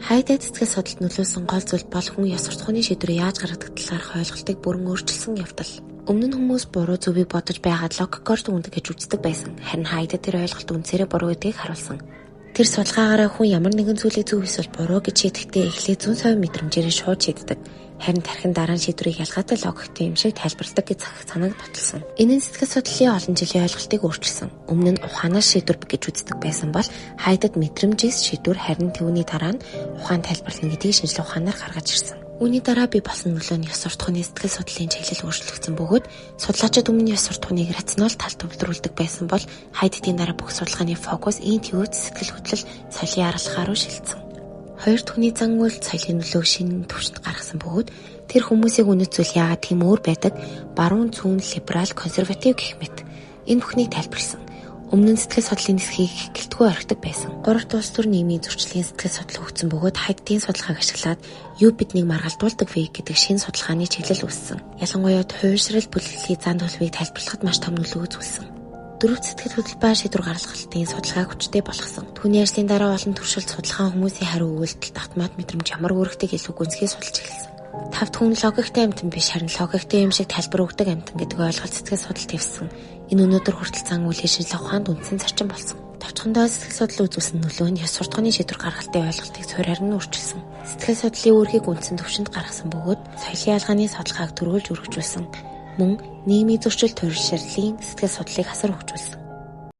Хайдад сэтгэл судлалд нөлөөлсөн гол зүйл бол хүн ёс суртахууны шийдвэрийг яаж гаргадаг талаарх ойлголтыг бүрэн өөрчилсөн явдал. Өмнө нь хүмүүс буруу зөвийг бодож байгаад логикоор дүндэг гэж үздэг байсан. Харин Хайдад тэр ойлголт үнцээрээ буруу гэдгийг харуулсан. Тэр судалгаагаараа хүн ямар нэгэн зүйлийг зөв эсвэл буруу гэж шийдэхдээ эхлээд 100% мэдрэмжээрээ шууд шийддэг. Харин тархин дараа нь шийдвэрийг ялгаатай логиктэй юм шиг тайлбарладаг гэж санааг баталсан. Энэ нь сэтгэл судлалын олон жилийн ойлголтыг өөрчилсөн. Өмнө нь ухаанаас шийдвэр гэж үздэг байсан бол Хайдад мэдрэмжээс шийдвэр харин түүний дараа нь ухаан тайлбарлана гэдгийг шинжлэх ухаанаар гаргаж ирсэн. Үүний дараа бий болсон нөлөө нь ёс суртахууны сэтгэл судлалын чиглэл өөрчлөгдсөн бөгөөд судлаачид өмнө ёс суртахууныг рационал талд төвлөрүүлдэг байсан бол Хайдадын дараа бүх судалгааны фокус энд хөвөц сэтгэл хөдлөл соёлын аргалахаар руу шилжсэн. Хоёр түүний зан үйл соёлын нөлөөг шинэ түвшинд гаргасан бөгөөд тэр хүмүүсийг үнэт зүйл яагаад тийм өөр байдаг баруун зүүн либерал консерватив гэх мэт энэ бүхнийг тайлбарлсан. Өмнө нь сэтгэл судлалын нисхийг гэлтгүй орхидог байсан. 3 улс төр нийгмийн зөрчлийн сэтгэл судлал хөгжсөн бөгөөд Хайдадын судалгааг ашиглаад юу биднийг маргалдуулдаг вэ гэдэг шинэ судалгааны чиглэл үүссэн. Ялангуяа хуульшрал бүлэглэлийн зан төлөвийг тайлбарлахад маш том нөлөө үзүүлсэн. Дөрөвт сэтгэл хөдлөл ба шийдвэр гаргалтын судалгааг хүчтэй болгосон. Түүний ажлын дараа олон туршилт судалгаан хүмүүсийн хариу үйлдэлд автомат мэдрэмж ямар үүрэгтэй илүү гүнзгий судалж эхэлсэн. Тавд хүн логиктэй амьтан биш харин логиктэй юм шиг тайлбар өгдөг амьтан гэдэг ойлголт сэтгэл судлалд хэвсэн. Энэ өнөөдөр хүртэл зан үйлийн шинжлэх ухаанд үндсэн зарчим болсон. Тавчхандаа сэтгэл судлал үзүүлсэн нөлөө нь ёс суртахууны шийдвэр гаргалтын ойлголтыг цөөрөөр нь өөрчилсөн. Сэтгэл судлалын үүргийг үндсэн түвшинд гаргасан бөгөөд соёлын ялгааны судалгааг төрүүлж өргөжүүлсэн. Мөн нийгмийн зөрчил туршилтын сэтгэл судлалыг асар хөгжүүлсэн.